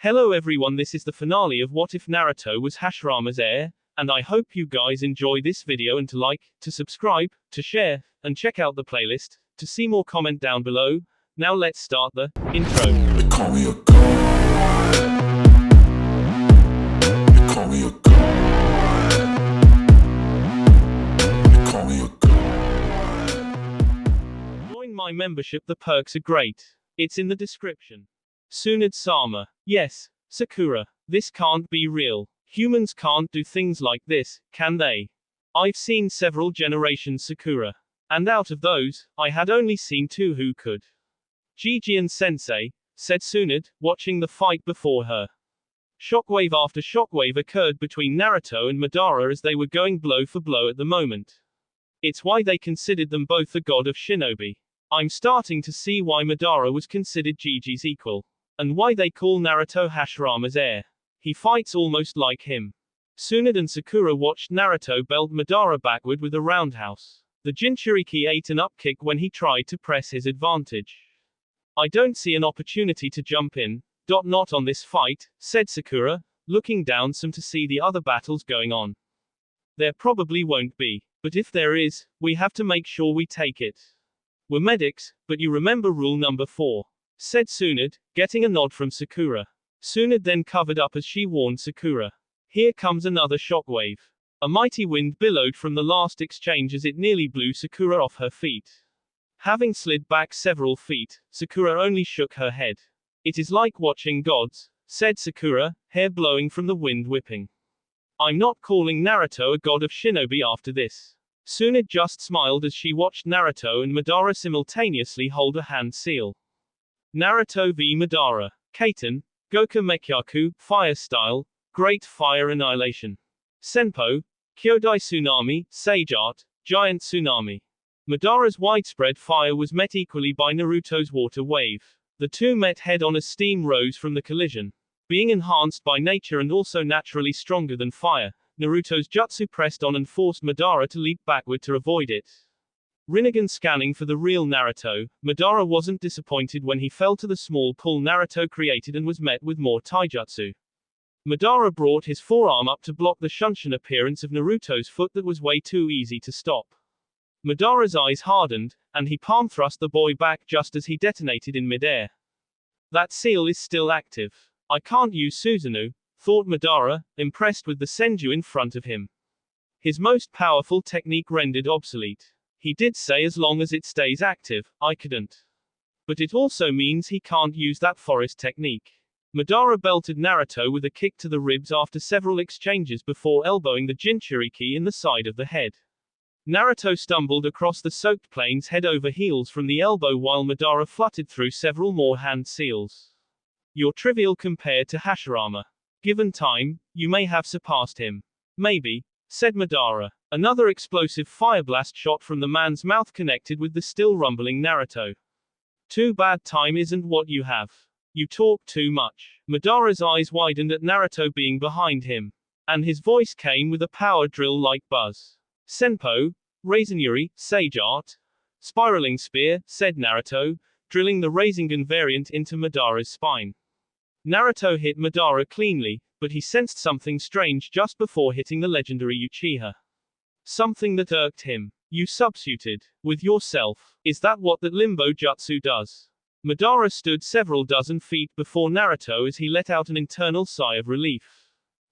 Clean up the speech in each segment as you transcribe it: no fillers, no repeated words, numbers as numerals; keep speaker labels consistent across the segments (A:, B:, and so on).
A: Hello everyone, this is the finale of What If Naruto Was Hashirama's Heir, and I hope you guys enjoy this video and to like, to subscribe, to share, and check out the playlist, to see more comment down below. Now let's start the intro.
B: They call me a god. They call me a god. They call me a god.
A: Join my membership, the perks are great. It's in the description. Tsunade-sama. Yes, Sakura. This can't be real. Humans can't do things like this, can they? I've seen several generations Sakura. And out of those, I had only seen two who could. Gigi and Sensei, said Tsunade, watching the fight before her. Shockwave after shockwave occurred between Naruto and Madara as they were going blow for blow at the moment. It's why they considered them both the god of shinobi. I'm starting to see why Madara was considered Gigi's equal. And why they call Naruto Hashirama's heir. He fights almost like him. Tsunade and Sakura watched Naruto belt Madara backward with a roundhouse. The Jinchuriki ate an upkick when he tried to press his advantage. I don't see an opportunity to jump in, not on this fight, said Sakura, looking down some to see the other battles going on. There probably won't be. But if there is, we have to make sure we take it. We're medics, but you remember rule number 4. Said Tsunade, getting a nod from Sakura. Tsunade then covered up as she warned Sakura. Here comes another shockwave. A mighty wind billowed from the last exchange as it nearly blew Sakura off her feet. Having slid back several feet, Sakura only shook her head. It is like watching gods, said Sakura, hair blowing from the wind whipping. I'm not calling Naruto a god of shinobi after this. Tsunade just smiled as she watched Naruto and Madara simultaneously hold a hand seal. Naruto v Madara. Kaiten, Goku Mekyaku, Fire Style, Great Fire Annihilation. Senpo, Kyodai Tsunami, Sage Art, Giant Tsunami. Madara's widespread fire was met equally by Naruto's water wave. The two met head-on as steam rose from the collision. Being enhanced by nature and also naturally stronger than fire, Naruto's jutsu pressed on and forced Madara to leap backward to avoid it. Rinnegan scanning for the real Naruto, Madara wasn't disappointed when he fell to the small pool Naruto created and was met with more taijutsu. Madara brought his forearm up to block the Shunshin appearance of Naruto's foot that was way too easy to stop. Madara's eyes hardened, and he palm thrust the boy back just as he detonated in midair. That seal is still active. I can't use Susanoo, thought Madara, impressed with the senju in front of him. His most powerful technique rendered obsolete. He did say as long as it stays active, I couldn't. But it also means he can't use that forest technique. Madara belted Naruto with a kick to the ribs after several exchanges before elbowing the Jinchuriki in the side of the head. Naruto stumbled across the soaked plains head over heels from the elbow while Madara fluttered through several more hand seals. You're trivial compared to Hashirama. Given time, you may have surpassed him. Maybe, said Madara. Another explosive fire blast shot from the man's mouth connected with the still rumbling Naruto. Too bad time isn't what you have. You talk too much. Madara's eyes widened at Naruto being behind him. And his voice came with a power drill-like buzz. Senpo, Rasenuri, Sage Art. Spiraling Spear, said Naruto, drilling the Rasengan variant into Madara's spine. Naruto hit Madara cleanly, but he sensed something strange just before hitting the legendary Uchiha. Something that irked him. You substituted with yourself. Is that what that limbo jutsu does? Madara stood several dozen feet before Naruto as he let out an internal sigh of relief.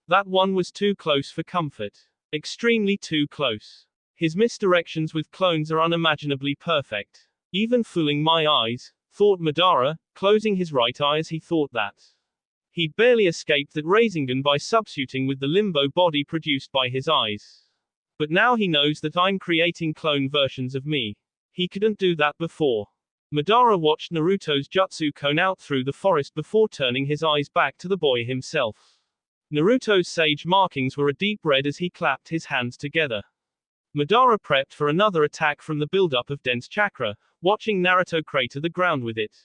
A: That one was too close for comfort. Extremely too close. His misdirections with clones are unimaginably perfect. Even fooling my eyes, thought Madara, closing his right eye as he thought that. He'd barely escaped that Rasengan by substituting with the limbo body produced by his eyes. But now he knows that I'm creating clone versions of me. He couldn't do that before. Madara watched Naruto's jutsu cone out through the forest before turning his eyes back to the boy himself. Naruto's sage markings were a deep red as he clapped his hands together. Madara prepped for another attack from the buildup of dense chakra, watching Naruto crater the ground with it.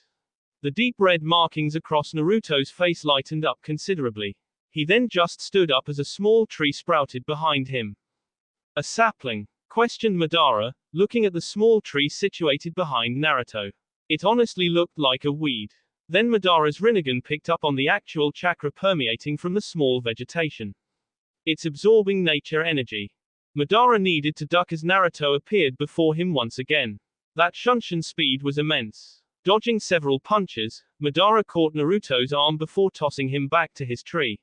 A: The deep red markings across Naruto's face lightened up considerably. He then just stood up as a small tree sprouted behind him. A sapling? Questioned Madara, looking at the small tree situated behind Naruto. It honestly looked like a weed. Then Madara's Rinnegan picked up on the actual chakra permeating from the small vegetation. Its absorbing nature energy. Madara needed to duck as Naruto appeared before him once again. That Shunshin speed was immense. Dodging several punches, Madara caught Naruto's arm before tossing him back to his tree.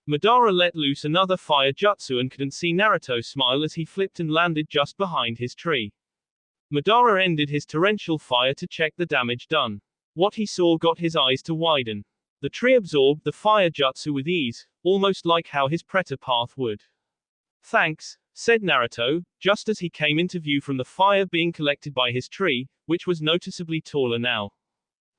A: Madara let loose another fire jutsu and couldn't see Naruto smile as he flipped and landed just behind his tree. Madara ended his torrential fire to check the damage done. What he saw got his eyes to widen. The tree absorbed the fire jutsu with ease, almost like how his Predator path would. Thanks, said Naruto, just as he came into view from the fire being collected by his tree, which was noticeably taller now.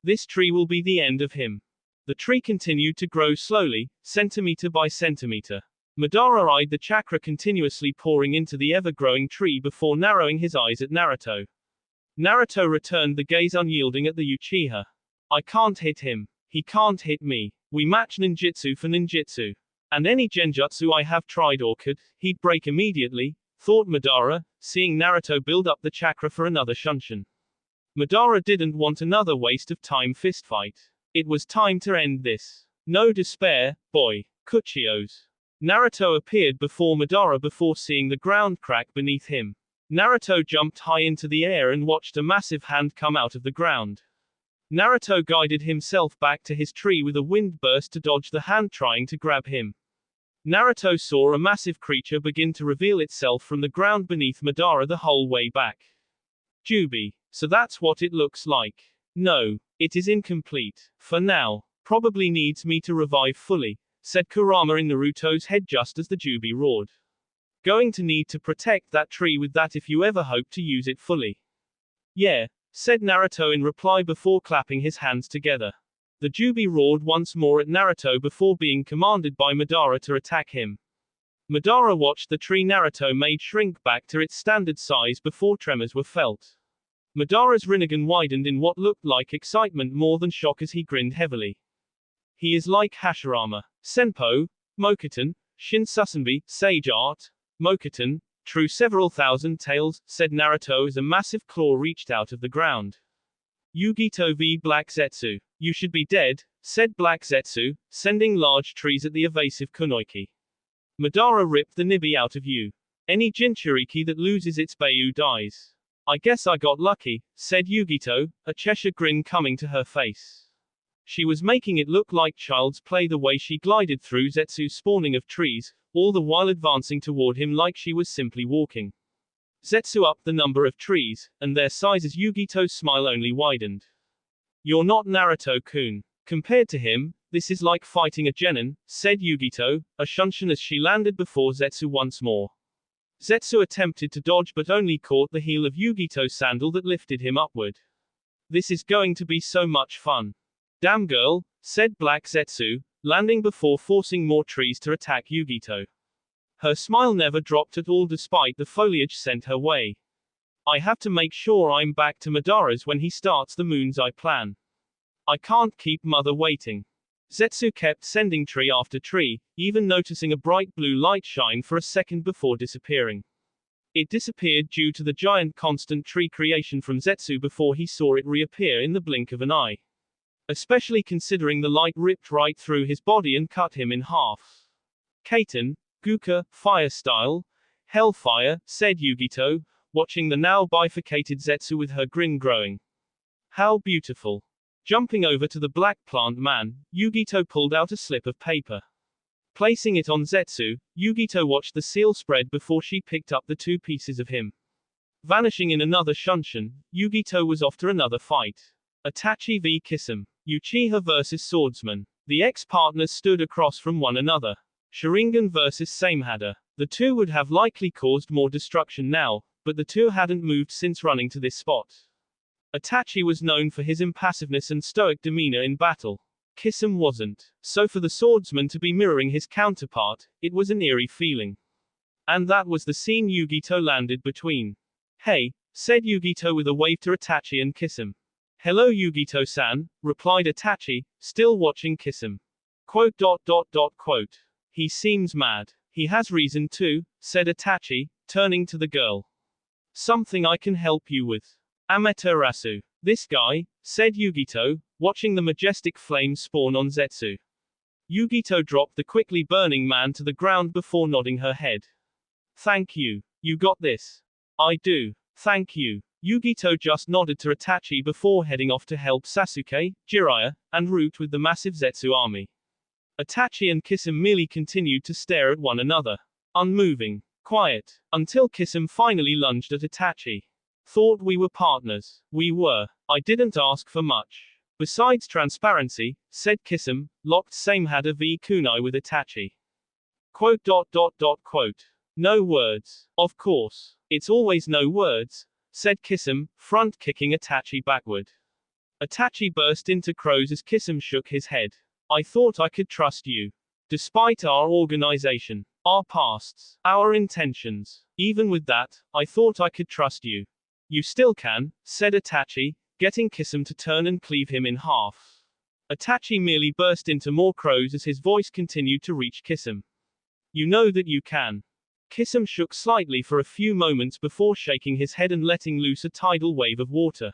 A: This tree will be the end of him. The tree continued to grow slowly, centimeter by centimeter. Madara eyed the chakra continuously pouring into the ever-growing tree before narrowing his eyes at Naruto. Naruto returned the gaze unyielding at the Uchiha. I can't hit him. He can't hit me. We match ninjutsu for ninjutsu. And any genjutsu I have tried or could, he'd break immediately, thought Madara, seeing Naruto build up the chakra for another Shunshin. Madara didn't want another waste of time fistfight. It was time to end this. No despair, boy. Kuchios. Naruto appeared before Madara before seeing the ground crack beneath him. Naruto jumped high into the air and watched a massive hand come out of the ground. Naruto guided himself back to his tree with a wind burst to dodge the hand trying to grab him. Naruto saw a massive creature begin to reveal itself from the ground beneath Madara the whole way back. Jubi. So that's what it looks like. No, it is incomplete. For now. Probably needs me to revive fully, said Kurama in Naruto's head just as the Jubi roared. Going to need to protect that tree with that if you ever hope to use it fully. Yeah, said Naruto in reply before clapping his hands together. The Jubi roared once more at Naruto before being commanded by Madara to attack him. Madara watched the tree Naruto made shrink back to its standard size before tremors were felt. Madara's Rinnegan widened in what looked like excitement more than shock as he grinned heavily. He is like Hashirama. Senpo, Mokuton, Shin Susanbi, Sage Art, Mokuton, true several thousand tales, said Naruto as a massive claw reached out of the ground. Yugito v Black Zetsu. You should be dead, said Black Zetsu, sending large trees at the evasive Kunoiki. Madara ripped the Nibi out of you. Any Jinchuriki that loses its Bayu dies. I guess I got lucky, said Yugito, a Cheshire grin coming to her face. She was making it look like child's play the way she glided through Zetsu's spawning of trees, all the while advancing toward him like she was simply walking. Zetsu upped the number of trees, and their size as Yugito's smile only widened. You're not Naruto-kun. Compared to him, this is like fighting a genin, said Yugito, a Shunshin as she landed before Zetsu once more. Zetsu attempted to dodge but only caught the heel of Yugito's sandal that lifted him upward. This is going to be so much fun. Damn girl, said Black Zetsu, landing before forcing more trees to attack Yugito. Her smile never dropped at all despite the foliage sent her way. I have to make sure I'm back to Madara's when he starts the moon's eye plan. I can't keep mother waiting. Zetsu kept sending tree after tree, even noticing a bright blue light shine for a second before disappearing. It disappeared due to the giant constant tree creation from Zetsu before he saw it reappear in the blink of an eye. Especially considering the light ripped right through his body and cut him in half. Kaiten, Guka, fire style, hellfire, said Yugito, watching the now bifurcated Zetsu with her grin growing. How beautiful. Jumping over to the black plant man, Yugito pulled out a slip of paper. Placing it on Zetsu, Yugito watched the seal spread before she picked up the two pieces of him. Vanishing in another Shunshin, Yugito was off to another fight. Itachi v Kisame. Uchiha versus Swordsman. The ex-partners stood across from one another. Sharingan versus Samehada. The two would have likely caused more destruction now, but the two hadn't moved since running to this spot. Itachi was known for his impassiveness and stoic demeanor in battle. Kisame wasn't. So for the swordsman to be mirroring his counterpart, it was an eerie feeling. And that was the scene Yugito landed between. Hey, said Yugito with a wave to Itachi and Kisame. Hello Yugito-san, replied Itachi, still watching Kisame. Quote. He seems mad. He has reason to, said Itachi, turning to the girl. Something I can help you with. Amaterasu. This guy, said Yugito, watching the majestic flames spawn on Zetsu. Yugito dropped the quickly burning man to the ground before nodding her head. Thank you. You got this. I do. Thank you. Yugito just nodded to Itachi before heading off to help Sasuke, Jiraiya, and Root with the massive Zetsu army. Itachi and Kisame merely continued to stare at one another. Unmoving. Quiet. Until Kisame finally lunged at Itachi. Thought we were partners. We were. I didn't ask for much. Besides transparency, said Kisame, locked same had a V kunai with Itachi. Quote. No words. Of course. It's always no words, said Kisame, front kicking Itachi backward. Itachi burst into crows as Kisame shook his head. I thought I could trust you. Despite our organization, our pasts, our intentions. Even with that, I thought I could trust you. You still can, said Itachi, getting Kisame to turn and cleave him in half. Itachi merely burst into more crows as his voice continued to reach Kisame. You know that you can. Kisame shook slightly for a few moments before shaking his head and letting loose a tidal wave of water.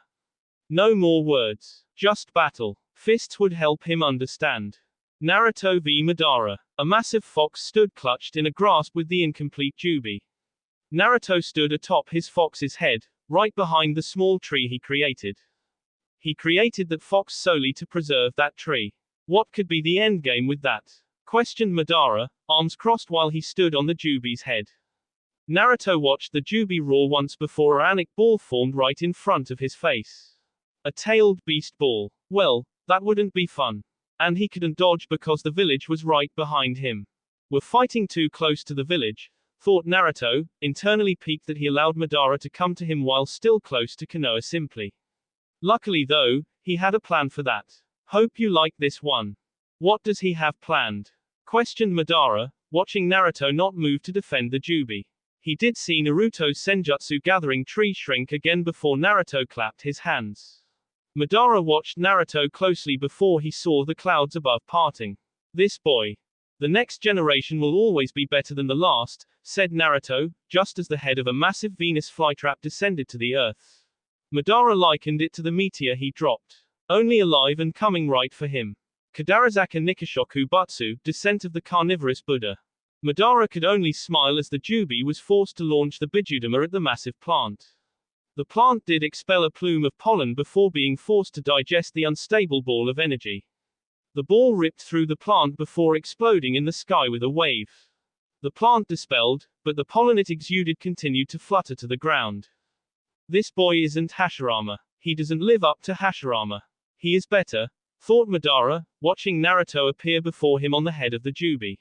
A: No more words. Just battle. Fists would help him understand. Naruto v Madara. A massive fox stood clutched in a grasp with the incomplete Jubi. Naruto stood atop his fox's head, right behind the small tree he created. He created that fox solely to preserve that tree. What could be the endgame with that? Questioned Madara, arms crossed while he stood on the Jubi's head. Naruto watched the Jubi roar once before a Anik ball formed right in front of his face. A tailed beast ball. Well, that wouldn't be fun. And he couldn't dodge because the village was right behind him. We're fighting too close to the village, thought Naruto, internally piqued that he allowed Madara to come to him while still close to Konoha simply. Luckily though, he had a plan for that. Hope you like this one. What does he have planned? Questioned Madara, watching Naruto not move to defend the Jubi. He did see Naruto's senjutsu gathering tree shrink again before Naruto clapped his hands. Madara watched Naruto closely before he saw the clouds above parting. This boy. The next generation will always be better than the last, said Naruto, just as the head of a massive Venus flytrap descended to the earth. Madara likened it to the meteor he dropped. Only alive and coming right for him. Kadarazaka Nikishoku Butsu, Descent of the Carnivorous Buddha. Madara could only smile as the Jubi was forced to launch the Bijudama at the massive plant. The plant did expel a plume of pollen before being forced to digest the unstable ball of energy. The ball ripped through the plant before exploding in the sky with a wave. The plant dispelled, but the pollen it exuded continued to flutter to the ground. This boy isn't Hashirama. He doesn't live up to Hashirama. He is better, thought Madara, watching Naruto appear before him on the head of the Jubi.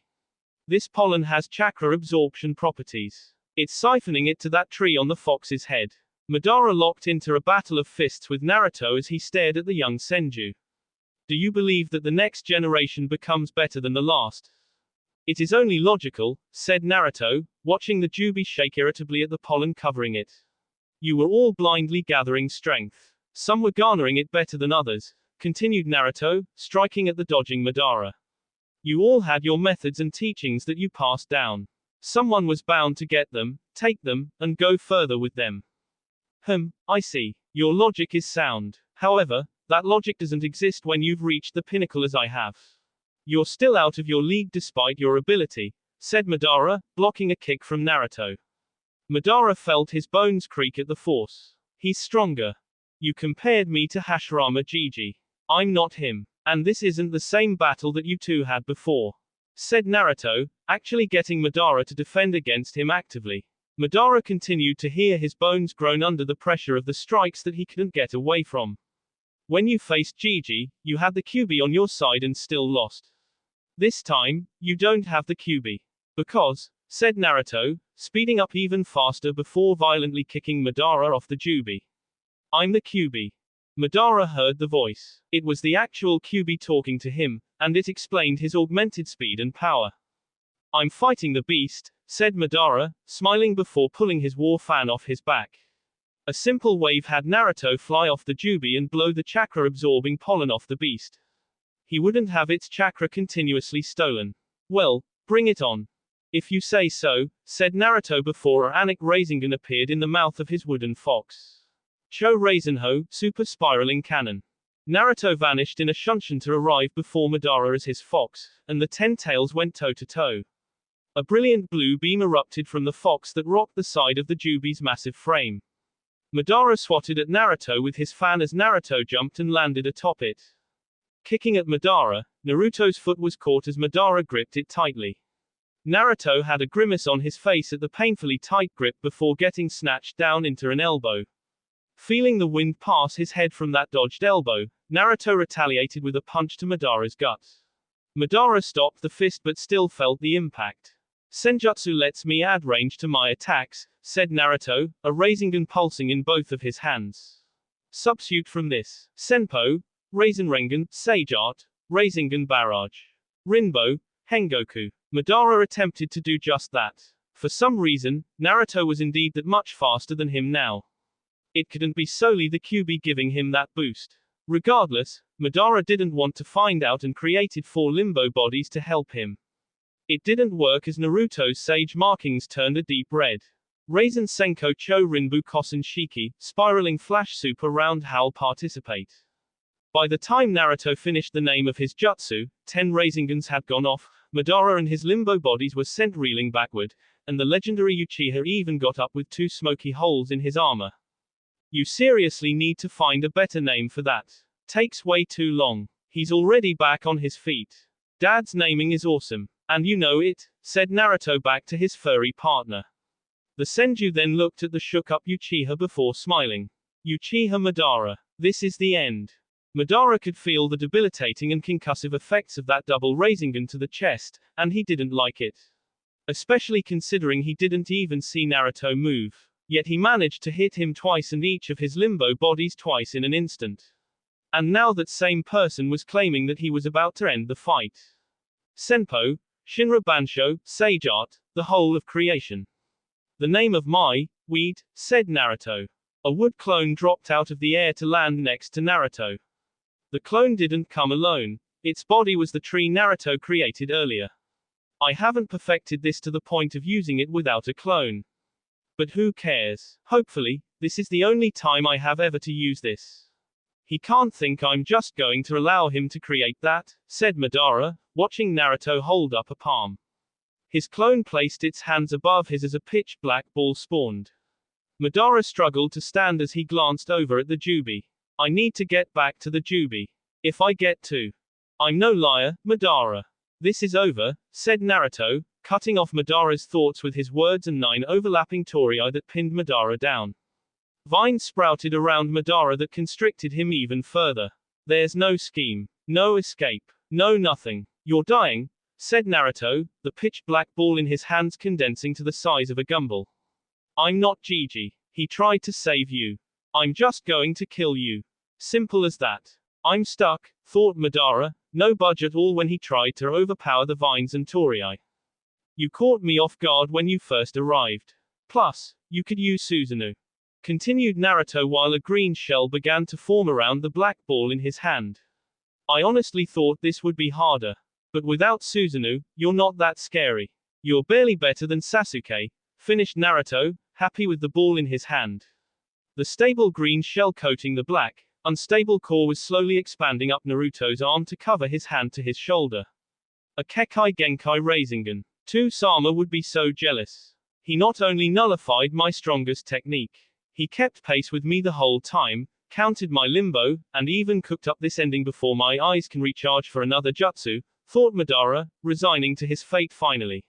A: This pollen has chakra absorption properties. It's siphoning it to that tree on the fox's head. Madara locked into a battle of fists with Naruto as he stared at the young Senju. Do you believe that the next generation becomes better than the last? It is only logical, said Naruto, watching the Jubi shake irritably at the pollen covering it. You were all blindly gathering strength. Some were garnering it better than others, continued Naruto, striking at the dodging Madara. You all had your methods and teachings that you passed down. Someone was bound to get them, take them, and go further with them. I see. Your logic is sound. However, that logic doesn't exist when you've reached the pinnacle as I have. You're still out of your league despite your ability, said Madara, blocking a kick from Naruto. Madara felt his bones creak at the force. He's stronger. You compared me to Hashirama Gigi. I'm not him. And this isn't the same battle that you two had before, said Naruto, actually getting Madara to defend against him actively. Madara continued to hear his bones groan under the pressure of the strikes that he couldn't get away from. When you faced Gigi, you had the Kyuubi on your side and still lost. This time, you don't have the Kyuubi. Because, said Naruto, speeding up even faster before violently kicking Madara off the Jubi. I'm the Kyuubi. Madara heard the voice. It was the actual Kyuubi talking to him, and it explained his augmented speed and power. I'm fighting the beast, said Madara, smiling before pulling his war fan off his back. A simple wave had Naruto fly off the Jubi and blow the chakra-absorbing pollen off the beast. He wouldn't have its chakra continuously stolen. Well, bring it on. If you say so, said Naruto before a Anik Rasengan appeared in the mouth of his wooden fox. Cho Raisenho, Super Spiraling Cannon. Naruto vanished in a shunshin to arrive before Madara as his fox, and the 10 tails went toe-to-toe. A brilliant blue beam erupted from the fox that rocked the side of the Jubi's massive frame. Madara swatted at Naruto with his fan as Naruto jumped and landed atop it. Kicking at Madara, Naruto's foot was caught as Madara gripped it tightly. Naruto had a grimace on his face at the painfully tight grip before getting snatched down into an elbow. Feeling the wind pass his head from that dodged elbow, Naruto retaliated with a punch to Madara's gut. Madara stopped the fist but still felt the impact. Senjutsu lets me add range to my attacks, said Naruto, a Rasengan pulsing in both of his hands. Substitute from this: Senpo, Rasengan, Sage Art, Rasengan Barrage. Rinbo, Hengoku. Madara attempted to do just that. For some reason, Naruto was indeed that much faster than him now. It couldn't be solely the Kyuubi giving him that boost. Regardless, Madara didn't want to find out and created 4 limbo bodies to help him. It didn't work as Naruto's sage markings turned a deep red. Raisen Senko Cho Rinbu Kosen Shiki, spiraling flash super round Howl participate. By the time Naruto finished the name of his jutsu, 10 Rasengans had gone off, Madara and his limbo bodies were sent reeling backward, and the legendary Uchiha even got up with 2 smoky holes in his armor. You seriously need to find a better name for that. Takes way too long. He's already back on his feet. Dad's naming is awesome. And you know it, said Naruto back to his furry partner. The Senju then looked at the shook-up Uchiha before smiling. Uchiha Madara. This is the end. Madara could feel the debilitating and concussive effects of that double Rasengan to the chest, and he didn't like it. Especially considering he didn't even see Naruto move. Yet he managed to hit him twice and each of his limbo bodies twice in an instant. And now that same person was claiming that he was about to end the fight. Senpo, Shinra Bansho, Sage Art, the whole of creation. The name of my weed, said Naruto. A wood clone dropped out of the air to land next to Naruto. The clone didn't come alone. Its body was the tree Naruto created earlier. I haven't perfected this to the point of using it without a clone. But who cares? Hopefully, this is the only time I have ever to use this. He can't think I'm just going to allow him to create that, said Madara, watching Naruto hold up a palm. His clone placed its hands above his as a pitch black ball spawned. Madara struggled to stand as he glanced over at the Jubi. I need to get back to the Jubi. If I get to. I'm no liar, Madara. This is over, said Naruto, cutting off Madara's thoughts with his words and 9 overlapping torii that pinned Madara down. Vines sprouted around Madara that constricted him even further. There's no scheme. No escape. No nothing. You're dying, said Naruto, the pitch black ball in his hands condensing to the size of a gumball. I'm not Gigi. He tried to save you. I'm just going to kill you. Simple as that. I'm stuck, thought Madara, no budge at all when he tried to overpower the vines and torii. You caught me off guard when you first arrived. Plus, you could use Susanoo. Continued Naruto while a green shell began to form around the black ball in his hand. I honestly thought this would be harder. But without Susanoo, you're not that scary. You're barely better than Sasuke, finished Naruto, happy with the ball in his hand. The stable green shell coating the black, unstable core was slowly expanding up Naruto's arm to cover his hand to his shoulder. A Kekai Genkai Rasengan. Sama would be so jealous. He not only nullified my strongest technique. He kept pace with me the whole time, counted my limbo, and even cooked up this ending before my eyes can recharge for another jutsu, thought Madara, resigning to his fate finally.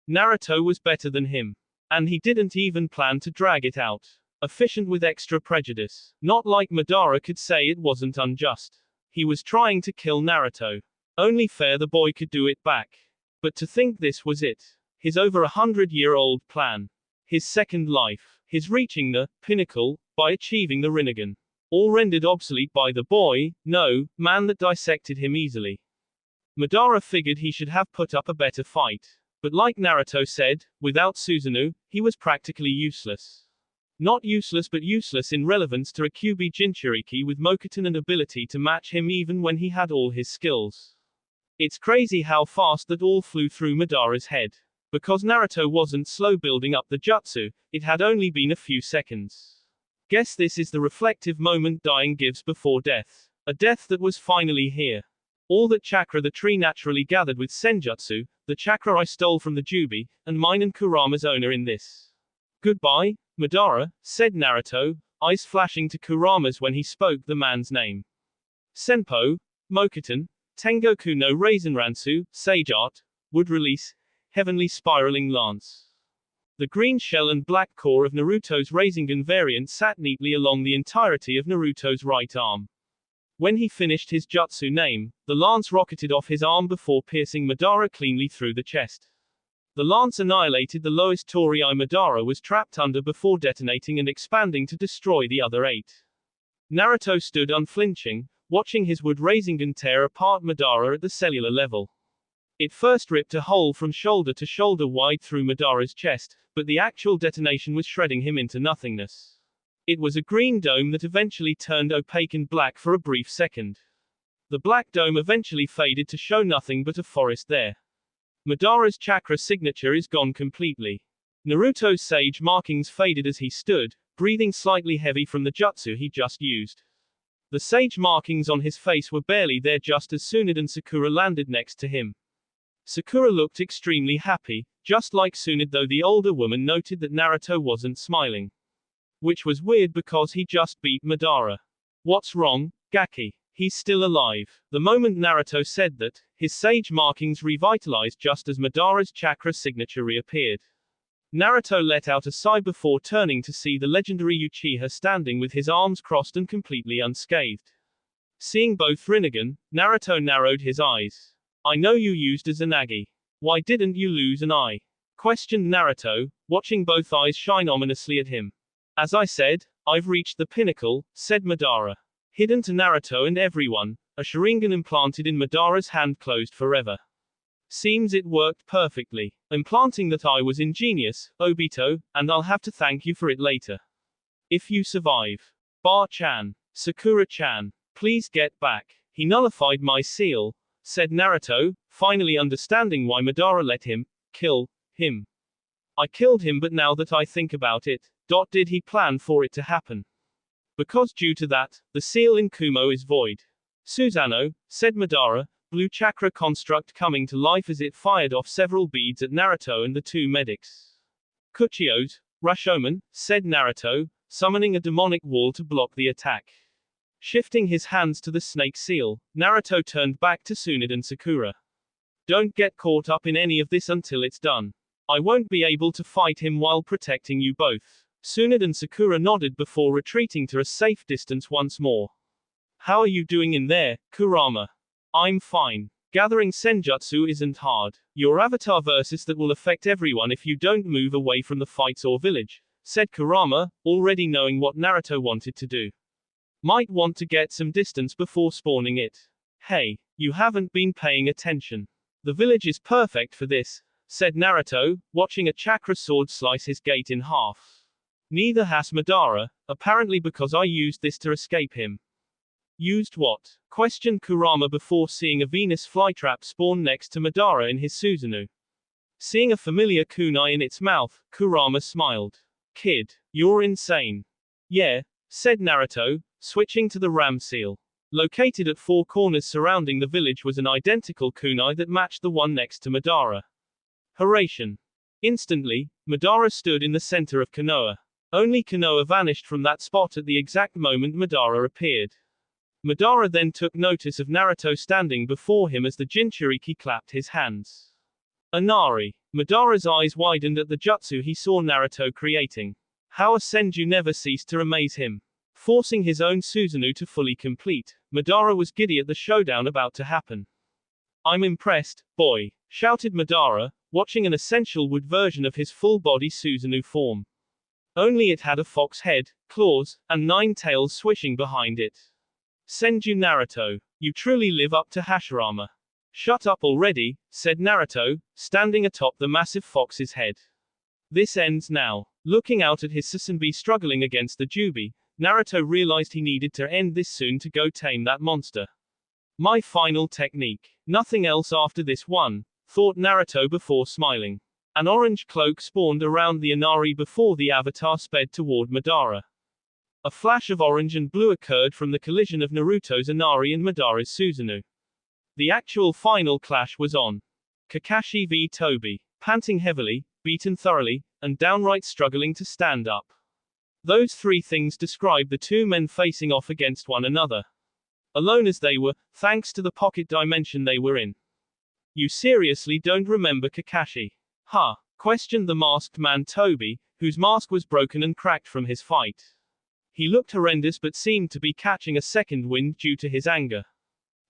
A: Naruto was better than him. And he didn't even plan to drag it out. Efficient with extra prejudice. Not like Madara could say it wasn't unjust. He was trying to kill Naruto. Only fair the boy could do it back. But to think this was it. His over 100-year-old plan. His second life. His reaching the pinnacle by achieving the Rinnegan. All rendered obsolete by the boy, no, man that dissected him easily. Madara figured he should have put up a better fight. But like Naruto said, without Susanoo, he was practically useless. Not useless but useless in relevance to a Kyuubi Jinchuriki with Mokuton and ability to match him even when he had all his skills. It's crazy how fast that all flew through Madara's head. Because Naruto wasn't slow building up the jutsu, it had only been a few seconds. Guess this is the reflective moment dying gives before death. A death that was finally here. All that chakra the tree naturally gathered with senjutsu, the chakra I stole from the Jubi, and mine and Kurama's owner in this. Goodbye, Madara, said Naruto, eyes flashing to Kurama's when he spoke the man's name. Senpo, Mokuton, Tengoku no Raisenransu, Sage Art, would release, heavenly spiraling lance. The green shell and black core of Naruto's Rasengan variant sat neatly along the entirety of Naruto's right arm. When he finished his jutsu name, the lance rocketed off his arm before piercing Madara cleanly through the chest. The lance annihilated the lowest Torii Madara was trapped under before detonating and expanding to destroy the other 8. Naruto stood unflinching, watching his wood Rasengan tear apart Madara at the cellular level. It first ripped a hole from shoulder to shoulder wide through Madara's chest, but the actual detonation was shredding him into nothingness. It was a green dome that eventually turned opaque and black for a brief second. The black dome eventually faded to show nothing but a forest there. Madara's chakra signature is gone completely. Naruto's sage markings faded as he stood, breathing slightly heavy from the jutsu he just used. The sage markings on his face were barely there just as Tsunade and Sakura landed next to him. Sakura looked extremely happy, just like Tsunade, though the older woman noted that Naruto wasn't smiling. Which was weird because he just beat Madara. What's wrong, Gaki? He's still alive. The moment Naruto said that, his sage markings revitalized just as Madara's chakra signature reappeared. Naruto let out a sigh before turning to see the legendary Uchiha standing with his arms crossed and completely unscathed. Seeing both Rinnegan, Naruto narrowed his eyes. I know you used a Izanagi. Why didn't you lose an eye? Questioned Naruto, watching both eyes shine ominously at him. As I said, I've reached the pinnacle, said Madara. Hidden to Naruto and everyone, a Sharingan implanted in Madara's hand closed forever. Seems it worked perfectly. Implanting that eye was ingenious, Obito, and I'll have to thank you for it later. If you survive. Bar-chan. Sakura-chan. Please get back. He nullified my seal, said Naruto, finally understanding why Madara let him kill him. I killed him, but now that I think about it, did he plan for it to happen? Because due to that, the seal in Kumo is void. Susanoo, said Madara, blue chakra construct coming to life as it fired off several beads at Naruto and the 2 medics. Kuchiyos, Rashomon, said Naruto, summoning a demonic wall to block the attack. Shifting his hands to the snake seal, Naruto turned back to Tsunade and Sakura. Don't get caught up in any of this until it's done. I won't be able to fight him while protecting you both. Tsunade and Sakura nodded before retreating to a safe distance once more. How are you doing in there, Kurama? I'm fine. Gathering senjutsu isn't hard. Your avatar versus that will affect everyone if you don't move away from the fights or village, said Kurama, already knowing what Naruto wanted to do. Might want to get some distance before spawning it. Hey, you haven't been paying attention. The village is perfect for this, said Naruto, watching a chakra sword slice his gate in half. Neither has Madara, apparently because I used this to escape him. Used what? Questioned Kurama before seeing a Venus flytrap spawn next to Madara in his Susanoo. Seeing a familiar kunai in its mouth, Kurama smiled. Kid, you're insane. Yeah, said Naruto, switching to the ram seal. Located at 4 corners surrounding the village was an identical kunai that matched the one next to Madara. Haration. Instantly, Madara stood in the center of Konoha. Only Konoha vanished from that spot at the exact moment Madara appeared. Madara then took notice of Naruto standing before him as the Jinchuriki clapped his hands. Inari. Madara's eyes widened at the jutsu he saw Naruto creating. How a Senju never ceased to amaze him. Forcing his own Susanoo to fully complete, Madara was giddy at the showdown about to happen. I'm impressed, boy, shouted Madara, watching an essential wood version of his full-body Susanoo form. Only it had a fox head, claws, and 9 tails swishing behind it. Senju Naruto, you truly live up to Hashirama. Shut up already, said Naruto, standing atop the massive fox's head. This ends now. Looking out at his Susanoo struggling against the Jubi, Naruto realized he needed to end this soon to go tame that monster. My final technique. Nothing else after this one, thought Naruto before smiling. An orange cloak spawned around the Inari before the avatar sped toward Madara. A flash of orange and blue occurred from the collision of Naruto's Inari and Madara's Susanoo. The actual final clash was on. Kakashi v Toby, panting heavily, beaten thoroughly, and downright struggling to stand up. Those three things describe the two men facing off against one another. Alone as they were, thanks to the pocket dimension they were in. You seriously don't remember Kakashi? Huh? Questioned the masked man Toby, whose mask was broken and cracked from his fight. He looked horrendous but seemed to be catching a second wind due to his anger.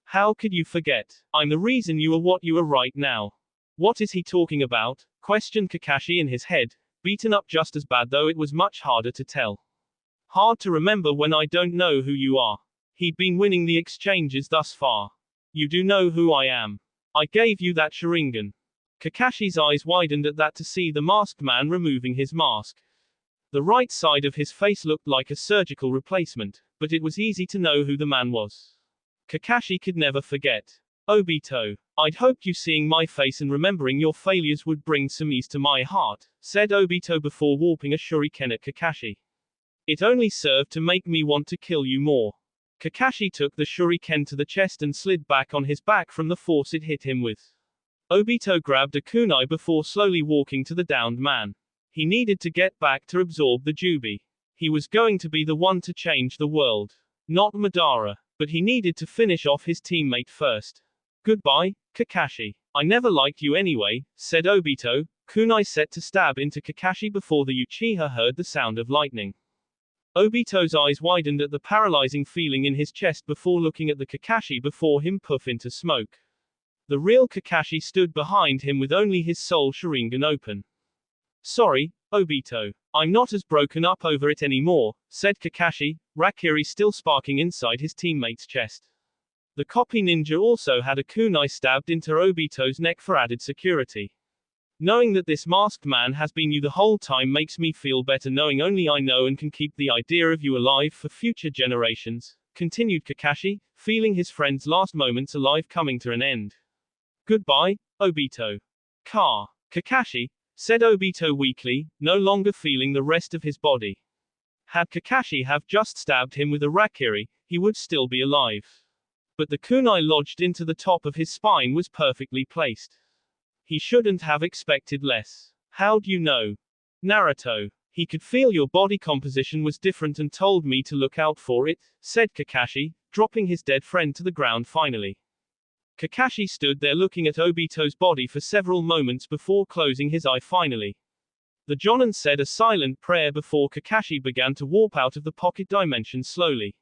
A: How could you forget? I'm the reason you are what you are right now. What is he talking about? Questioned Kakashi in his head, beaten up just as bad though it was much harder to tell. Hard to remember when I don't know who you are. He'd been winning the exchanges thus far. You do know who I am. I gave you that Sharingan. Kakashi's eyes widened at that to see the masked man removing his mask. The right side of his face looked like a surgical replacement, but it was easy to know who the man was. Kakashi could never forget. Obito, I'd hoped you seeing my face and remembering your failures would bring some ease to my heart, said Obito before warping a shuriken at Kakashi. It only served to make me want to kill you more. Kakashi took the shuriken to the chest and slid back on his back from the force it hit him with. Obito grabbed a kunai before slowly walking to the downed man. He needed to get back to absorb the Jubi. He was going to be the one to change the world. Not Madara, but he needed to finish off his teammate first. Goodbye, Kakashi. I never liked you anyway, said Obito, kunai set to stab into Kakashi before the Uchiha heard the sound of lightning. Obito's eyes widened at the paralyzing feeling in his chest before looking at the Kakashi before him puff into smoke. The real Kakashi stood behind him with only his soul Sharingan open. Sorry, Obito. I'm not as broken up over it anymore, said Kakashi, Rakiri still sparking inside his teammate's chest. The copy ninja also had a kunai stabbed into Obito's neck for added security. Knowing that this masked man has been you the whole time makes me feel better knowing only I know and can keep the idea of you alive for future generations, continued Kakashi, feeling his friend's last moments alive coming to an end. Goodbye, Obito. Kakashi, said Obito weakly, no longer feeling the rest of his body. Had Kakashi have just stabbed him with a rakiri, he would still be alive. But the kunai lodged into the top of his spine was perfectly placed. He shouldn't have expected less. How'd you know? Naruto. He could feel your body composition was different and told me to look out for it, said Kakashi, dropping his dead friend to the ground finally. Kakashi stood there looking at Obito's body for several moments before closing his eye finally. The Jonin said a silent prayer before Kakashi began to warp out of the pocket dimension slowly.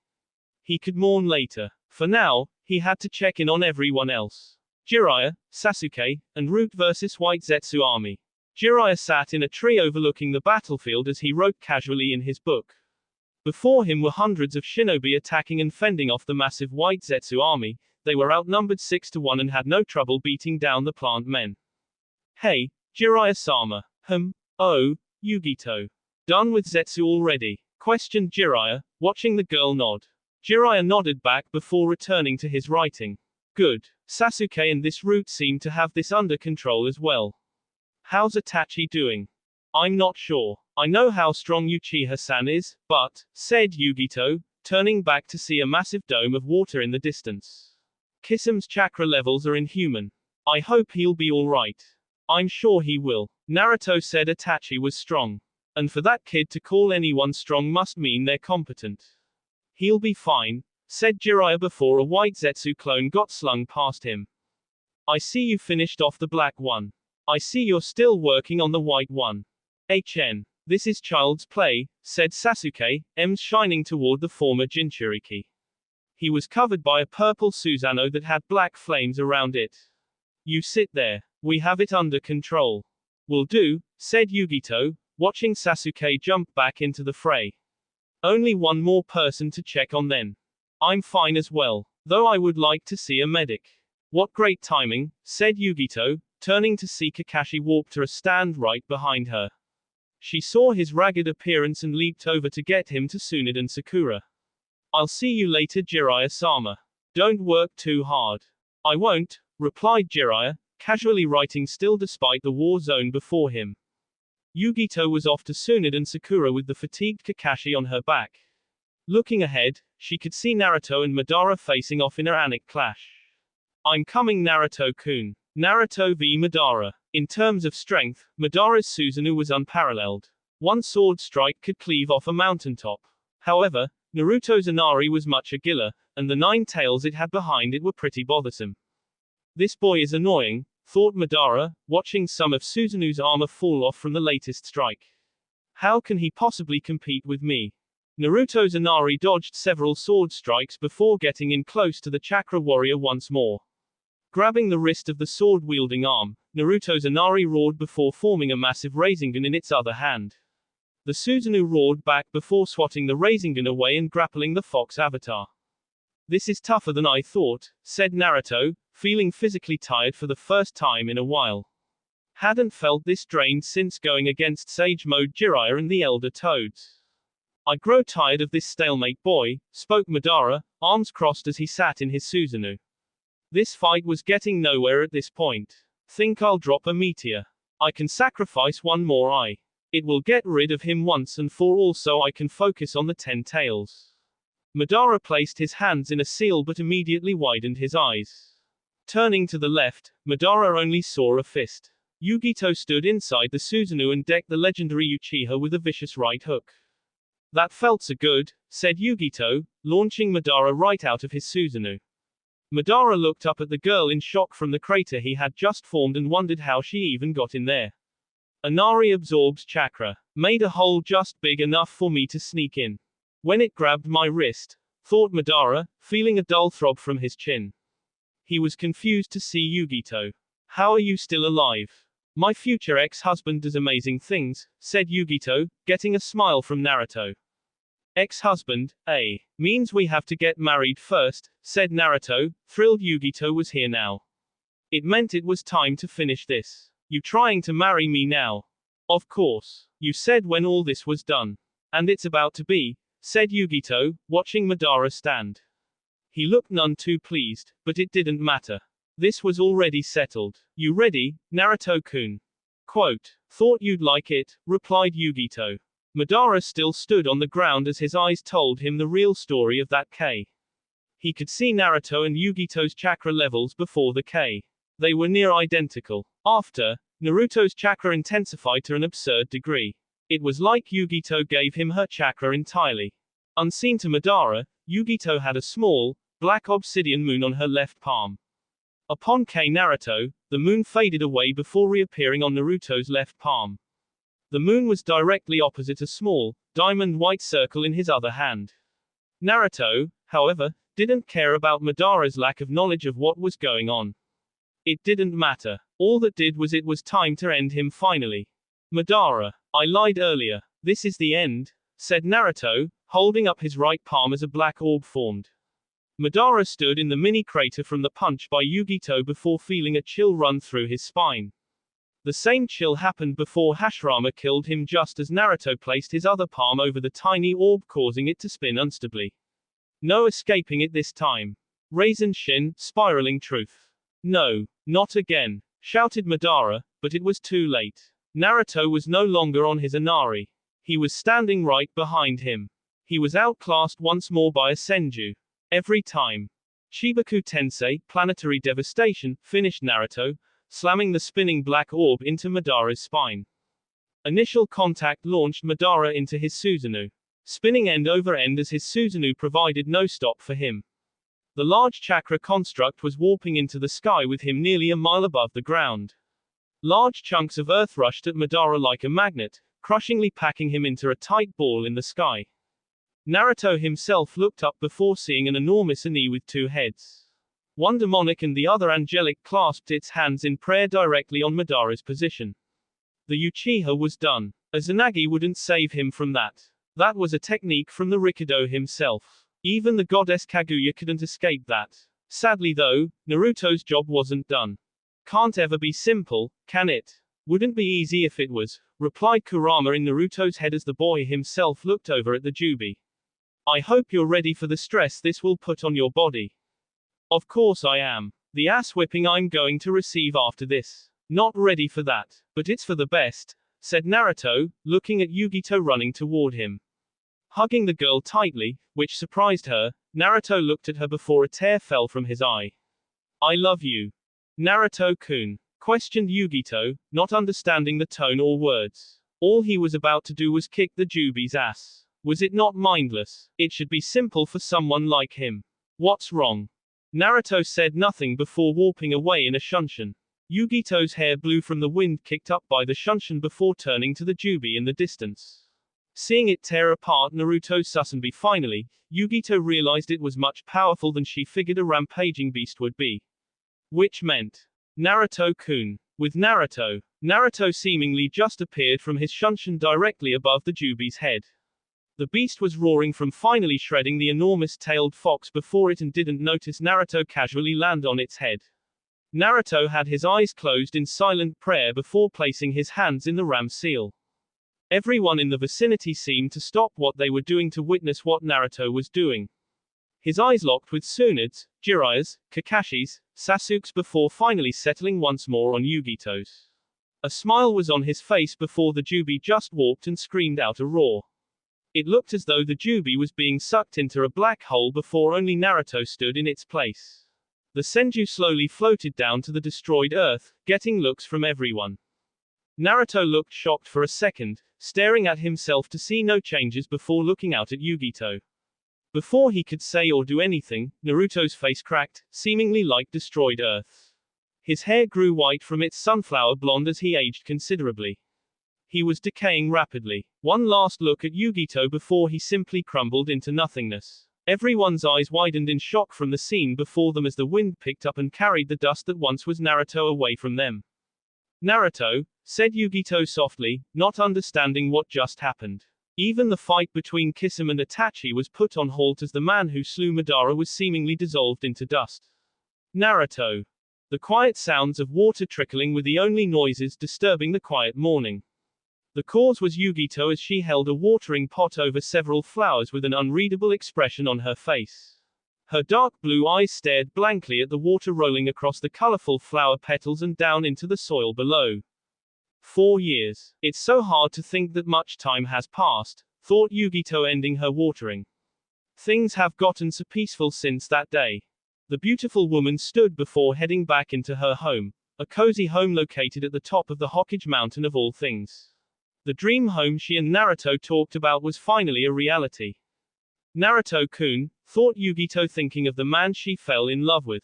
A: He could mourn later. For now, he had to check in on everyone else. Jiraiya, Sasuke, and Root vs. White Zetsu Army. Jiraiya sat in a tree overlooking the battlefield as he wrote casually in his book. Before him were hundreds of shinobi attacking and fending off the massive White Zetsu army. They were outnumbered 6-1 and had no trouble beating down the plant men. Hey, Jiraiya-sama. Oh, Yugito. Done with Zetsu already? Questioned Jiraiya, watching the girl nod. Jiraiya nodded back before returning to his writing. Good. Sasuke and this Root seem to have this under control as well. How's Itachi doing? I'm not sure. I know how strong Uchiha-san is, but, said Yugito, turning back to see a massive dome of water in the distance. Kisam's chakra levels are inhuman. I hope he'll be alright. I'm sure he will. Naruto said Itachi was strong. And for that kid to call anyone strong must mean they're competent. He'll be fine, said Jiraiya before a white Zetsu clone got slung past him. I see you finished off the black one. I see you're still working on the white one. This is child's play, said Sasuke, M's shining toward the former Jinchuriki. He was covered by a purple Susanoo that had black flames around it. You sit there. We have it under control. Will do, said Yugito, watching Sasuke jump back into the fray. Only one more person to check on then. I'm fine as well, though I would like to see a medic. What great timing, said Yugito, turning to see Kakashi warp to a stand right behind her. She saw his ragged appearance and leaped over to get him to Tsunade and Sakura. I'll see you later, Jiraiya-sama. Don't work too hard. I won't, replied Jiraiya, casually writing still despite the war zone before him. Yugito was off to Tsunade and Sakura with the fatigued Kakashi on her back. Looking ahead, she could see Naruto and Madara facing off in a anic clash. I'm coming, Naruto-kun. Naruto v Madara. In terms of strength, Madara's Susanoo was unparalleled. One sword strike could cleave off a mountaintop. However, Naruto's Inari was much agiller, and the 9 tails it had behind it were pretty bothersome. This boy is annoying, thought Madara, watching some of Susanoo's armor fall off from the latest strike. How can he possibly compete with me? Naruto's Inari dodged several sword strikes before getting in close to the chakra warrior once more. Grabbing the wrist of the sword-wielding arm, Naruto's Inari roared before forming a massive Rasengan in its other hand. The Susanoo roared back before swatting the Rasengan away and grappling the fox avatar. This is tougher than I thought, said Naruto, feeling physically tired for the first time in a while. Hadn't felt this drained since going against Sage Mode Jiraiya and the Elder Toads. I grow tired of this stalemate, boy, spoke Madara, arms crossed as he sat in his Susanoo. This fight was getting nowhere at this point. Think I'll drop a meteor. I can sacrifice one more eye. It will get rid of him once and for all so I can focus on the 10 tails. Madara placed his hands in a seal but immediately widened his eyes. Turning to the left, Madara only saw a fist. Yugito stood inside the Susanoo and decked the legendary Uchiha with a vicious right hook. That felt so good, said Yugito, launching Madara right out of his Susanoo. Madara looked up at the girl in shock from the crater he had just formed and wondered how she even got in there. Inari absorbs chakra. Made a hole just big enough for me to sneak in. When it grabbed my wrist, thought Madara, feeling a dull throb from his chin. He was confused to see Yugito. How are you still alive? My future ex-husband does amazing things, said Yugito, getting a smile from Naruto. Ex-husband, means we have to get married first, said Naruto, thrilled Yugito was here now. It meant it was time to finish this. You trying to marry me now? Of course. You said when all this was done. And it's about to be, said Yugito, watching Madara stand. He looked none too pleased, but it didn't matter. This was already settled. You ready, Naruto-kun? Quote. Thought you'd like it, replied Yugito. Madara still stood on the ground as his eyes told him the real story of that K. He could see Naruto and Yugito's chakra levels before the K. They were near identical. After, Naruto's chakra intensified to an absurd degree. It was like Yugito gave him her chakra entirely. Unseen to Madara, Yugito had a small, black obsidian moon on her left palm. Upon K Naruto, the moon faded away before reappearing on Naruto's left palm. The moon was directly opposite a small, diamond white circle in his other hand. Naruto, however, didn't care about Madara's lack of knowledge of what was going on. It didn't matter. All that did was it was time to end him finally. Madara, I lied earlier. This is the end, said Naruto, holding up his right palm as a black orb formed. Madara stood in the mini crater from the punch by Yugito before feeling a chill run through his spine. The same chill happened before Hashirama killed him just as Naruto placed his other palm over the tiny orb causing it to spin unstably. No escaping it this time. Raisin Shin, spiraling truth. No, not again, shouted Madara, but it was too late. Naruto was no longer on his Inari. He was standing right behind him. He was outclassed once more by a Senju. Every time. Chibaku Tensei, planetary devastation, finished Naruto, slamming the spinning black orb into Madara's spine. Initial contact launched Madara into his Susanoo. Spinning end over end as his Susanoo provided no stop for him. The large chakra construct was warping into the sky with him nearly a mile above the ground. Large chunks of earth rushed at Madara like a magnet, crushingly packing him into a tight ball in the sky. Naruto himself looked up before seeing an enormous Oni with 2 heads. One demonic and the other angelic clasped its hands in prayer directly on Madara's position. The Uchiha was done. Izanagi wouldn't save him from that. That was a technique from the Rikudo himself. Even the goddess Kaguya couldn't escape that. Sadly though, Naruto's job wasn't done. Can't ever be simple, can it? Wouldn't be easy if it was, replied Kurama in Naruto's head as the boy himself looked over at the Jubi. I hope you're ready for the stress this will put on your body. Of course I am. The ass whipping I'm going to receive after this. Not ready for that, but it's for the best, said Naruto, looking at Yugito running toward him. Hugging the girl tightly, which surprised her, Naruto looked at her before a tear fell from his eye. I love you, Naruto-kun, questioned Yugito, not understanding the tone or words. All he was about to do was kick the Jubi's ass. Was it not mindless? It should be simple for someone like him. What's wrong? Naruto said nothing before warping away in a shunshin. Yugito's hair blew from the wind kicked up by the shunshin before turning to the Jubi in the distance. Seeing it tear apart Naruto's Susanbe finally, Yugito realized it was much powerful than she figured a rampaging beast would be. Which meant Naruto-kun. With Naruto seemingly just appeared from his shunshin directly above the Jubi's head. The beast was roaring from finally shredding the enormous tailed fox before it and didn't notice Naruto casually land on its head. Naruto had his eyes closed in silent prayer before placing his hands in the ram seal. Everyone in the vicinity seemed to stop what they were doing to witness what Naruto was doing. His eyes locked with Tsunade's, Jiraiya's, Kakashi's, Sasuke's before finally settling once more on Yugito's. A smile was on his face before the Jubi just warped and screamed out a roar. It looked as though the Jubi was being sucked into a black hole before only Naruto stood in its place. The Senju slowly floated down to the destroyed earth, getting looks from everyone. Naruto looked shocked for a second, staring at himself to see no changes before looking out at Yugito. Before he could say or do anything, Naruto's face cracked, seemingly like destroyed earth. His hair grew white from its sunflower blonde as he aged considerably. He was decaying rapidly. One last look at Yugito before he simply crumbled into nothingness. Everyone's eyes widened in shock from the scene before them as the wind picked up and carried the dust that once was Naruto away from them. Naruto, said Yugito softly, not understanding what just happened. Even the fight between Kisame and Itachi was put on halt as the man who slew Madara was seemingly dissolved into dust. Naruto. The quiet sounds of water trickling were the only noises disturbing the quiet morning. The cause was Yugito as she held a watering pot over several flowers with an unreadable expression on her face. Her dark blue eyes stared blankly at the water rolling across the colorful flower petals and down into the soil below. 4 years. It's so hard to think that much time has passed, thought Yugito ending her watering. Things have gotten so peaceful since that day. The beautiful woman stood before heading back into her home, a cozy home located at the top of the Hokage Mountain of all things. The dream home she and Naruto talked about was finally a reality. Naruto-kun, thought Yugito thinking of the man she fell in love with.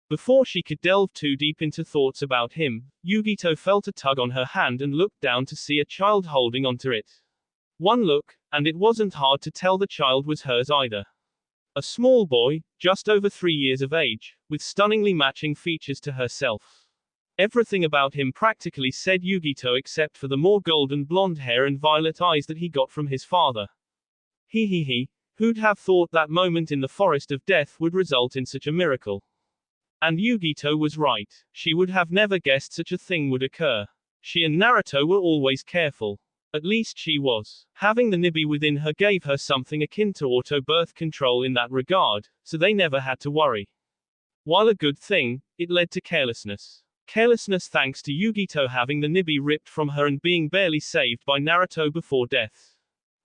A: Before she could delve too deep into thoughts about him, Yugito felt a tug on her hand and looked down to see a child holding onto it. One look, and it wasn't hard to tell the child was hers either. A small boy, just over 3 years of age, with stunningly matching features to herself. Everything about him practically said Yugito except for the more golden blonde hair and violet eyes that he got from his father. Who'd have thought that moment in the forest of death would result in such a miracle? And Yugito was right. She would have never guessed such a thing would occur. She and Naruto were always careful. At least she was. Having the Nibi within her gave her something akin to auto-birth control in that regard, so they never had to worry. While a good thing, it led to carelessness. Carelessness thanks to Yugito having the Nibi ripped from her and being barely saved by Naruto before death.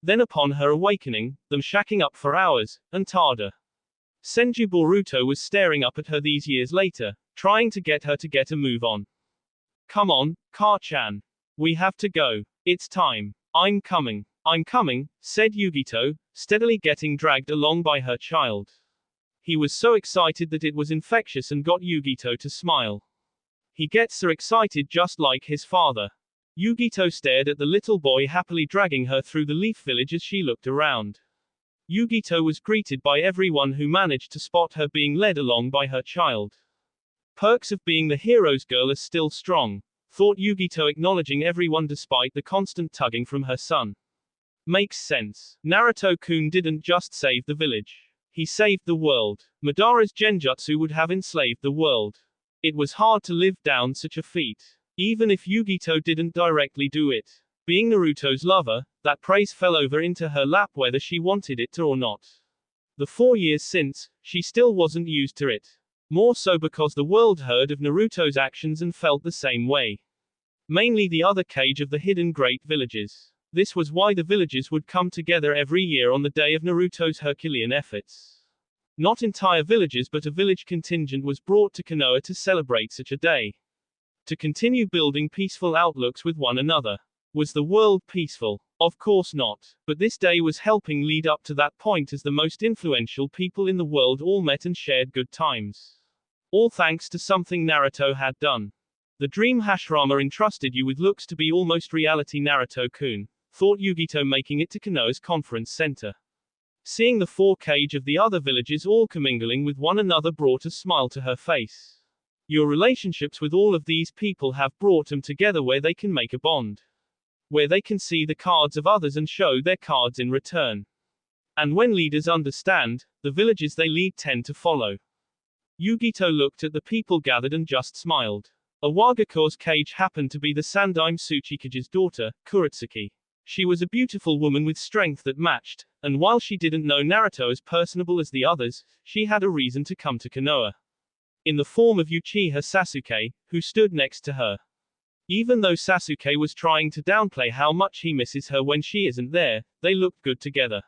A: Then upon her awakening, them shacking up for hours, and Tada. Senju Boruto was staring up at her these years later, trying to get her to get a move on. Come on, Ka-chan. We have to go. It's time. I'm coming, said Yugito, steadily getting dragged along by her child. He was so excited that it was infectious and got Yugito to smile. He gets so excited just like his father. Yugito stared at the little boy happily dragging her through the leaf village as she looked around. Yugito was greeted by everyone who managed to spot her being led along by her child. Perks of being the hero's girl are still strong, thought Yugito, acknowledging everyone despite the constant tugging from her son. Makes sense. Naruto-kun didn't just save the village. He saved the world. Madara's genjutsu would have enslaved the world. It was hard to live down such a feat. Even if Yugito didn't directly do it. Being Naruto's lover, that praise fell over into her lap whether she wanted it to or not. The 4 years since, she still wasn't used to it. More so because the world heard of Naruto's actions and felt the same way. Mainly the other cage of the hidden great villages. This was why the villages would come together every year on the day of Naruto's Herculean efforts. Not entire villages but a village contingent was brought to Konoha to celebrate such a day. To continue building peaceful outlooks with one another. Was the world peaceful? Of course not. But this day was helping lead up to that point as the most influential people in the world all met and shared good times. All thanks to something Naruto had done. The dream Hashirama entrusted you with looks to be almost reality, Naruto-kun, thought Yugito, making it to Konoha's conference center. Seeing the 4K of the other villages all commingling with one another brought a smile to her face. Your relationships with all of these people have brought them together where they can make a bond. Where they can see the cards of others and show their cards in return. And when leaders understand, the villages they lead tend to follow. Yugito looked at the people gathered and just smiled. Awagako's cage happened to be the Sandaime Tsuchikage's daughter, Kuretsuki. She was a beautiful woman with strength that matched, and while she didn't know Naruto as personable as the others, she had a reason to come to Konoha. In the form of Uchiha Sasuke, who stood next to her. Even though Sasuke was trying to downplay how much he misses her when she isn't there, they looked good together.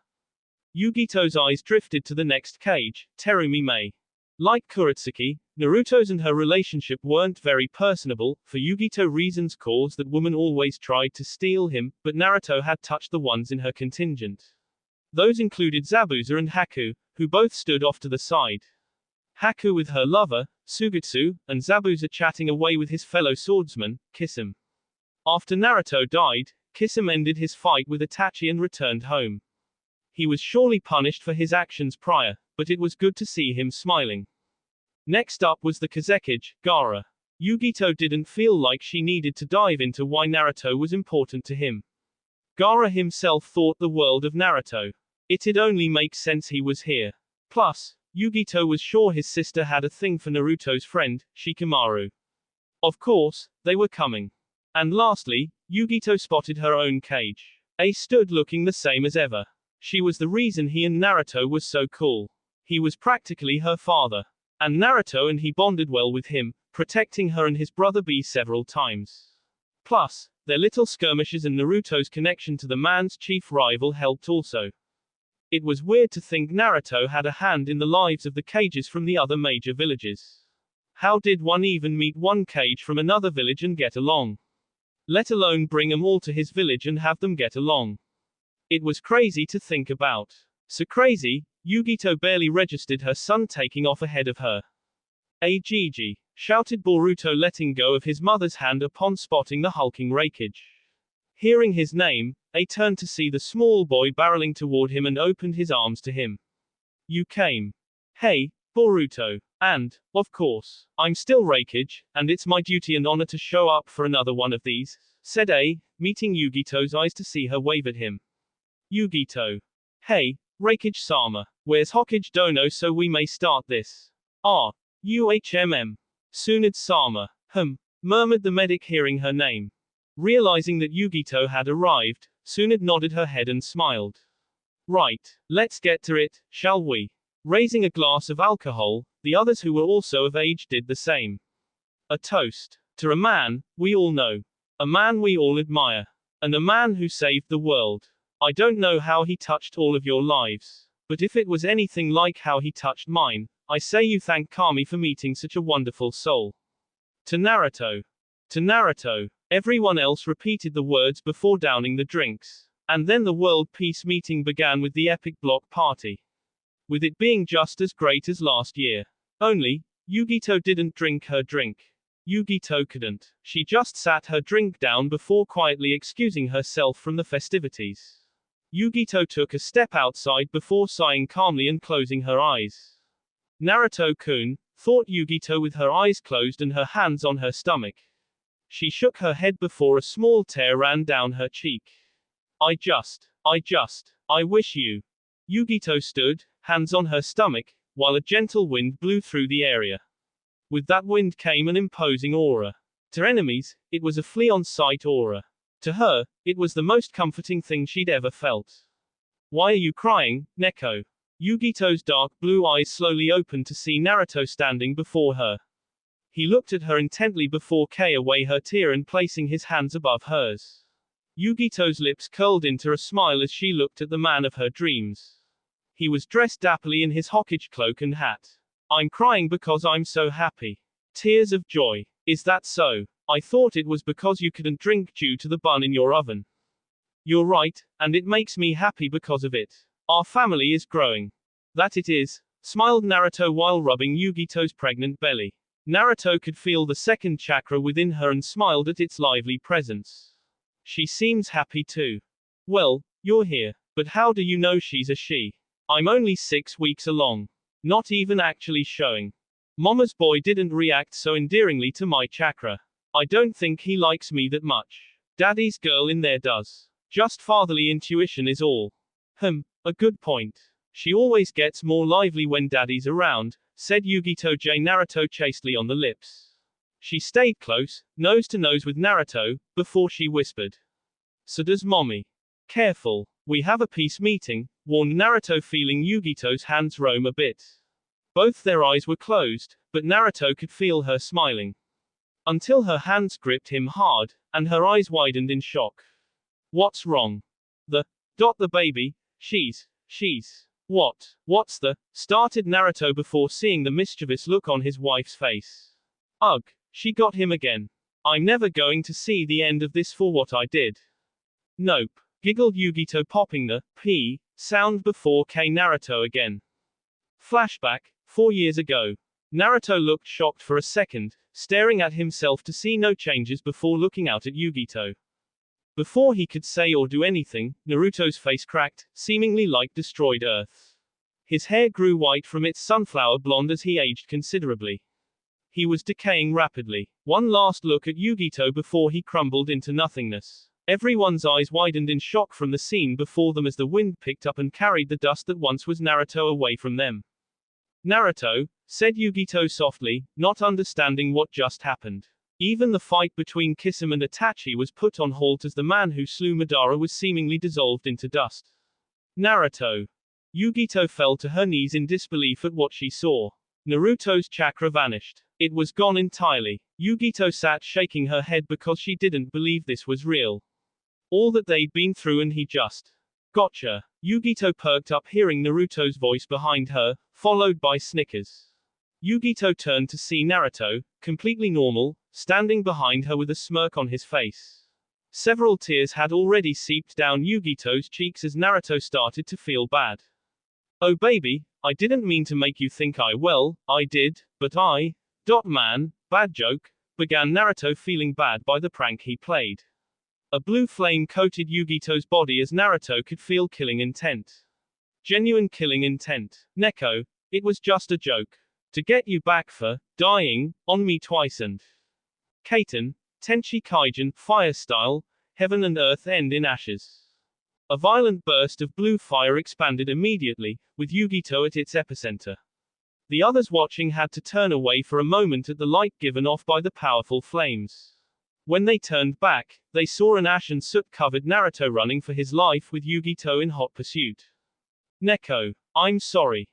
A: Yugito's eyes drifted to the next cage, Terumi Mei. Like Kuretsuki, Naruto's and her relationship weren't very personable, for Yugito reasons cause that woman always tried to steal him, but Naruto had touched the ones in her contingent. Those included Zabuza and Haku, who both stood off to the side. Haku with her lover, Sugetsu, and Zabuza chatting away with his fellow swordsman, Kisame. After Naruto died, Kisame ended his fight with Itachi and returned home. He was surely punished for his actions prior, but it was good to see him smiling. Next up was the Kazekage, Gaara. Yugito didn't feel like she needed to dive into why Naruto was important to him. Gaara himself thought the world of Naruto. It'd only make sense he was here. Plus, Yugito was sure his sister had a thing for Naruto's friend, Shikamaru. Of course, they were coming. And lastly, Yugito spotted her own cage. A stood looking the same as ever. She was the reason he and Naruto was so cool. He was practically her father. And Naruto and he bonded well with him, protecting her and his brother B several times. Plus, their little skirmishes and Naruto's connection to the man's chief rival helped also. It was weird to think Naruto had a hand in the lives of the cages from the other major villages. How did one even meet one cage from another village and get along? Let alone bring them all to his village and have them get along. It was crazy to think about. So crazy, Yugito barely registered her son taking off ahead of her. "Hey Gigi!" shouted Boruto, letting go of his mother's hand upon spotting the hulking Raikage. Hearing his name, A turned to see the small boy barreling toward him and opened his arms to him. "You came. Hey, Boruto. And, of course, I'm still Raikage, and it's my duty and honor to show up for another one of these," said A, meeting Yugito's eyes to see her wave at him. Yugito. "Hey, Raikage-sama. Where's Hokage Dono so we may start this?" "Ah. Tsunade-sama. Murmured the medic, hearing her name. Realizing that Yugito had arrived, Tsunade nodded her head and smiled. "Right, let's get to it, shall we?" Raising a glass of alcohol, the others who were also of age did the same. A toast. To a man we all know. A man we all admire. And a man who saved the world. I don't know how he touched all of your lives. But if it was anything like how he touched mine, I say you thank Kami for meeting such a wonderful soul. To Naruto. To Naruto. Everyone else repeated the words before downing the drinks. And then the world peace meeting began with the epic block party. With it being just as great as last year. Only, Yugito didn't drink her drink. Yugito couldn't. She just sat her drink down before quietly excusing herself from the festivities. Yugito took a step outside before sighing calmly and closing her eyes. Naruto-kun, thought Yugito with her eyes closed and her hands on her stomach. She shook her head before a small tear ran down her cheek. I wish you. Yugito stood, hands on her stomach, while a gentle wind blew through the area. With that wind came an imposing aura. To enemies, it was a flea-on-sight aura. To her, it was the most comforting thing she'd ever felt. Why are you crying, Neko? Yugito's dark blue eyes slowly opened to see Naruto standing before her. He looked at her intently before kaying away her tear and placing his hands above hers. Yugito's lips curled into a smile as she looked at the man of her dreams. He was dressed dapperly in his Hokage cloak and hat. I'm crying because I'm so happy. Tears of joy. Is that so? I thought it was because you couldn't drink due to the bun in your oven. You're right, and it makes me happy because of it. Our family is growing. That it is, smiled Naruto while rubbing Yugito's pregnant belly. Naruto could feel the second chakra within her and smiled at its lively presence. She seems happy too. Well, you're here, but how do you know she's a she? I'm only 6 weeks along. Not even actually showing. Mama's boy didn't react so endearingly to my chakra. I don't think he likes me that much. Daddy's girl in there does. Just fatherly intuition is all. A good point. She always gets more lively when daddy's around, said Yugito J. Naruto chastely on the lips. She stayed close, nose to nose with Naruto, before she whispered. So does mommy. Careful. We have a peace meeting, warned Naruto, feeling Yugito's hands roam a bit. Both their eyes were closed, but Naruto could feel her smiling. Until her hands gripped him hard, and her eyes widened in shock. What's wrong? The baby, she's. What's the, started Naruto before seeing the mischievous look on his wife's face. Ugh, she got him again. I'm never going to see the end of this for what I did. Nope, giggled Yugito, popping the P sound before K Naruto again. Flashback, 4 years ago. Naruto looked shocked for a second, staring at himself to see no changes before looking out at Yugito. Before he could say or do anything, Naruto's face cracked, seemingly like destroyed earth. His hair grew white from its sunflower blonde as he aged considerably. He was decaying rapidly. One last look at Yugito before he crumbled into nothingness. Everyone's eyes widened in shock from the scene before them as the wind picked up and carried the dust that once was Naruto away from them. Naruto, said Yugito softly, not understanding what just happened. Even the fight between Kisame and Itachi was put on halt as the man who slew Madara was seemingly dissolved into dust. Naruto. Yugito fell to her knees in disbelief at what she saw. Naruto's chakra vanished. It was gone entirely. Yugito sat shaking her head because she didn't believe this was real. All that they'd been through, and he just. Gotcha. Yugito perked up hearing Naruto's voice behind her, followed by snickers. Yugito turned to see Naruto, completely normal, standing behind her with a smirk on his face. Several tears had already seeped down Yugito's cheeks as Naruto started to feel bad. Oh baby, I didn't mean to make you think I did, but man, bad joke, began Naruto, feeling bad by the prank he played. A blue flame coated Yugito's body as Naruto could feel killing intent. Genuine killing intent. Neko, it was just a joke. To get you back for dying on me twice and Kaiten, Tenchi Kaijin, fire style, heaven and earth end in ashes. A violent burst of blue fire expanded immediately, with Yugito at its epicenter. The others watching had to turn away for a moment at the light given off by the powerful flames. When they turned back, they saw an ash and soot-covered Naruto running for his life with Yugito in hot pursuit. Neko, I'm sorry,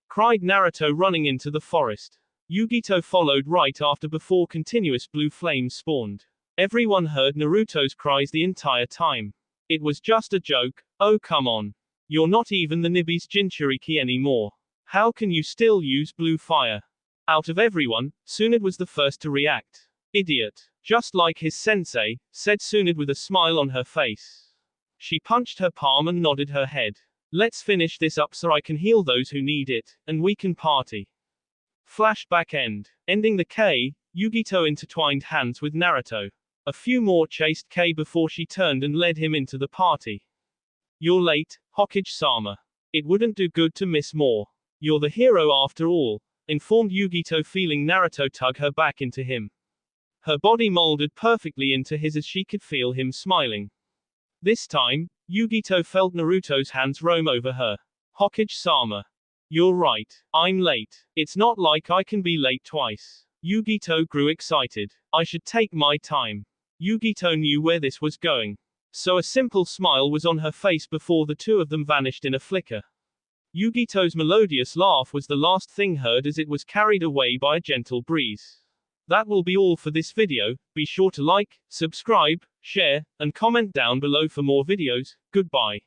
A: cried Naruto, running into the forest. Yugito followed right after before continuous blue flames spawned. Everyone heard Naruto's cries the entire time. It was just a joke. Oh come on. You're not even the Nibi's Jinchuriki anymore. How can you still use blue fire? Out of everyone, Tsunade was the first to react. Idiot. Just like his sensei, said Tsunade with a smile on her face. She punched her palm and nodded her head. Let's finish this up so I can heal those who need it, and we can party. Flashback end. Ending the K, Yugito intertwined hands with Naruto. A few more chased K before she turned and led him into the party. You're late, Hokage-sama. It wouldn't do good to miss more. You're the hero after all, informed Yugito, feeling Naruto tug her back into him. Her body molded perfectly into his as she could feel him smiling. This time, Yugito felt Naruto's hands roam over her. Hokage-sama. You're right. I'm late. It's not like I can be late twice. Yugito grew excited. I should take my time. Yugito knew where this was going. So a simple smile was on her face before the two of them vanished in a flicker. Yugito's melodious laugh was the last thing heard as it was carried away by a gentle breeze. That will be all for this video. Be sure to like, subscribe, share, and comment down below for more videos. Goodbye.